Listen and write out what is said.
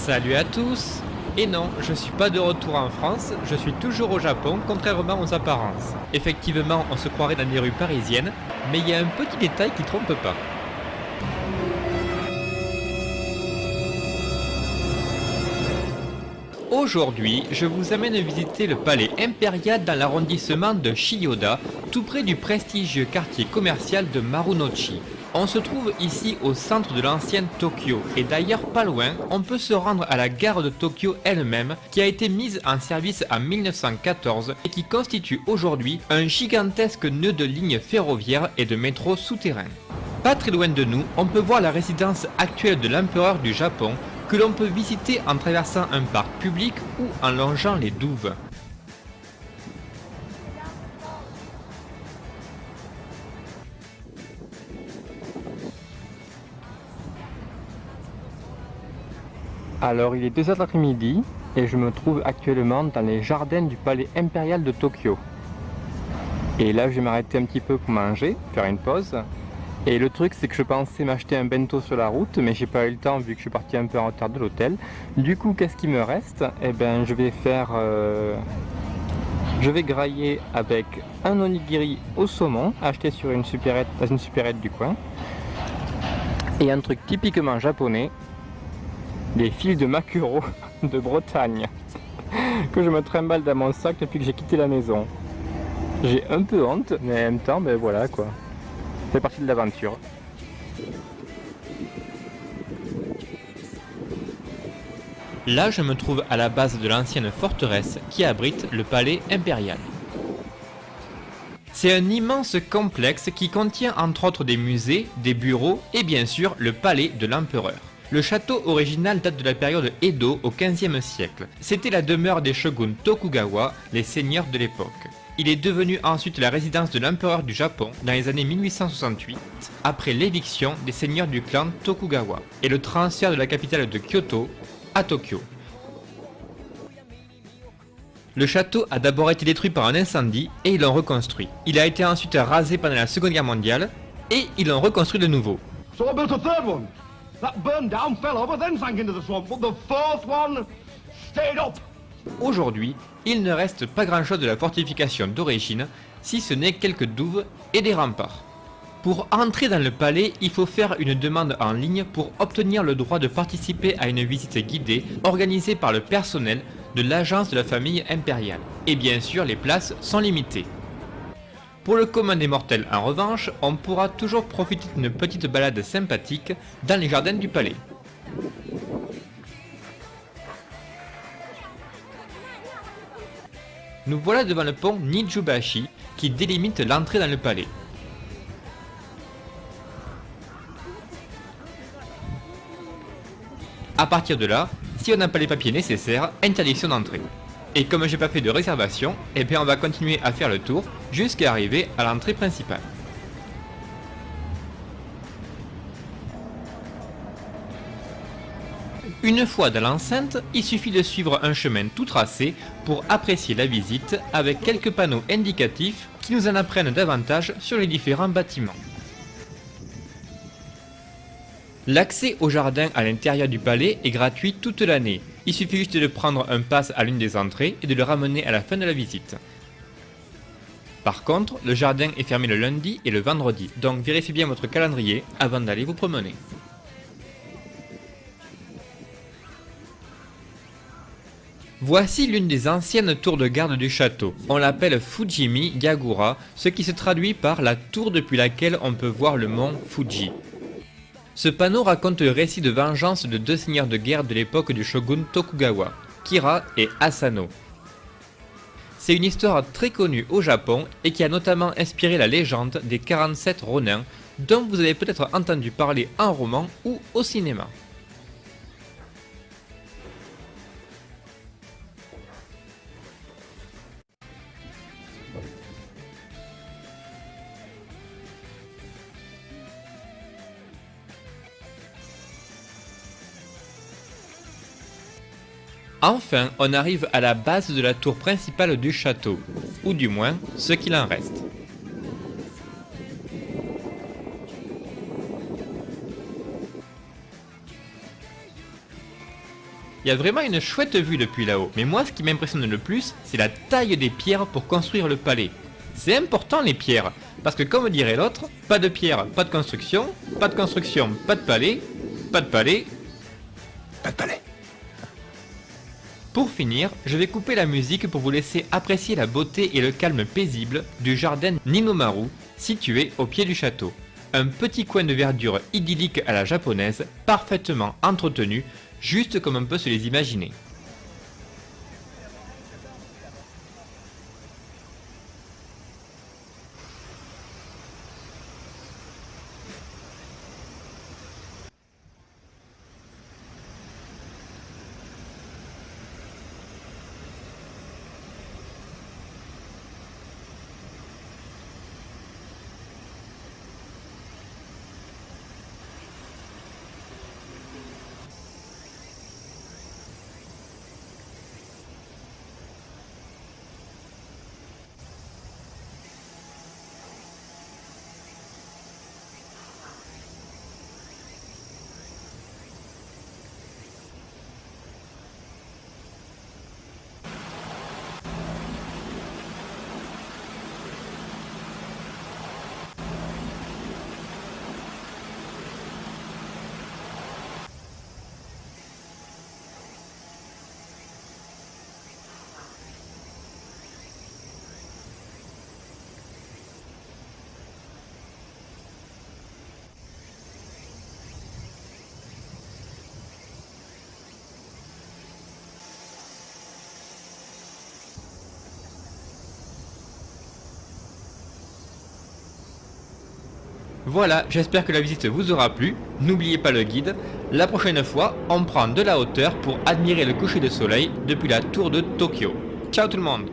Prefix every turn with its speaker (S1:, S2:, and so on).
S1: Salut à tous! Et non, je suis pas de retour en France, je suis toujours au Japon, contrairement aux apparences. Effectivement, on se croirait dans des rues parisiennes, mais il y a un petit détail qui trompe pas. Aujourd'hui, je vous amène visiter le palais impérial dans l'arrondissement de Chiyoda, tout près du prestigieux quartier commercial de Marunouchi. On se trouve ici au centre de l'ancienne Tokyo, et d'ailleurs pas loin, on peut se rendre à la gare de Tokyo elle-même, qui a été mise en service en 1914 et qui constitue aujourd'hui un gigantesque nœud de lignes ferroviaires et de métro souterrains. Pas très loin de nous, on peut voir la résidence actuelle de l'empereur du Japon, que l'on peut visiter en traversant un parc public ou en longeant les douves. Alors il est 2h de l'après-midi et je me trouve actuellement dans les jardins du palais impérial de Tokyo. Et là je vais m'arrêter un petit peu pour manger, faire une pause. Et le truc c'est que je pensais m'acheter un bento sur la route, mais j'ai pas eu le temps vu que je suis parti un peu en retard de l'hôtel. Du coup qu'est-ce qui me reste? Eh ben je vais faire... Je vais grailler avec un onigiri au saumon, acheté sur une supérette, dans une supérette du coin. Et un truc typiquement japonais, des fils de Makuro de Bretagne, que je me trimballe dans mon sac depuis que j'ai quitté la maison. J'ai un peu honte, mais en même temps, ben voilà quoi. C'est partie de l'aventure. Là, je me trouve à la base de l'ancienne forteresse qui abrite le palais impérial. C'est un immense complexe qui contient entre autres des musées, des bureaux et bien sûr le palais de l'empereur. Le château original date de la période Edo au XVe siècle. C'était la demeure des shoguns Tokugawa, les seigneurs de l'époque. Il est devenu ensuite la résidence de l'empereur du Japon dans les années 1868, après l'éviction des seigneurs du clan Tokugawa et le transfert de la capitale de Kyoto à Tokyo. Le château a d'abord été détruit par un incendie et ils l'ont reconstruit. Il a été ensuite rasé pendant la Seconde Guerre mondiale et ils l'ont reconstruit de nouveau.
S2: So I built a third one. That burned down, fell over, then sank into the swamp. But the fourth one stayed up.
S1: Aujourd'hui, il ne reste pas grand-chose de la fortification d'origine, si ce n'est quelques douves et des remparts. Pour entrer dans le palais, il faut faire une demande en ligne pour obtenir le droit de participer à une visite guidée organisée par le personnel de l'agence de la famille impériale. Et bien sûr, les places sont limitées. Pour le commun des mortels en revanche, on pourra toujours profiter d'une petite balade sympathique dans les jardins du palais. Nous voilà devant le pont Nijubashi qui délimite l'entrée dans le palais. A partir de là, si on n'a pas les papiers nécessaires, interdiction d'entrée. Et comme j'ai pas fait de réservation, eh bien on va continuer à faire le tour jusqu'à arriver à l'entrée principale. Une fois dans l'enceinte, il suffit de suivre un chemin tout tracé pour apprécier la visite avec quelques panneaux indicatifs qui nous en apprennent davantage sur les différents bâtiments. L'accès au jardin à l'intérieur du palais est gratuit toute l'année. Il suffit juste de prendre un pass à l'une des entrées et de le ramener à la fin de la visite. Par contre, le jardin est fermé le lundi et le vendredi, donc vérifiez bien votre calendrier avant d'aller vous promener. Voici l'une des anciennes tours de garde du château. On l'appelle Fujimi Yagura, ce qui se traduit par la tour depuis laquelle on peut voir le mont Fuji. Ce panneau raconte le récit de vengeance de deux seigneurs de guerre de l'époque du shogun Tokugawa, Kira et Asano. C'est une histoire très connue au Japon et qui a notamment inspiré la légende des 47 Ronin, dont vous avez peut-être entendu parler en roman ou au cinéma. Enfin, on arrive à la base de la tour principale du château, ou du moins, ce qu'il en reste.
S3: Il y a vraiment une chouette vue depuis là-haut, mais moi ce qui m'impressionne le plus, c'est la taille des pierres pour construire le palais. C'est important les pierres, parce que comme dirait l'autre, pas de pierre, pas de construction, pas de construction, pas de palais, pas de palais,
S2: Pas de palais.
S3: Pour finir, je vais couper la musique pour vous laisser apprécier la beauté et le calme paisible du jardin Ninomaru, situé au pied du château. Un petit coin de verdure idyllique à la japonaise, parfaitement entretenu, juste comme on peut se les imaginer. Voilà, j'espère que la visite vous aura plu. N'oubliez pas le guide. La prochaine fois, on prend de la hauteur pour admirer le coucher de soleil depuis la tour de Tokyo. Ciao tout le monde!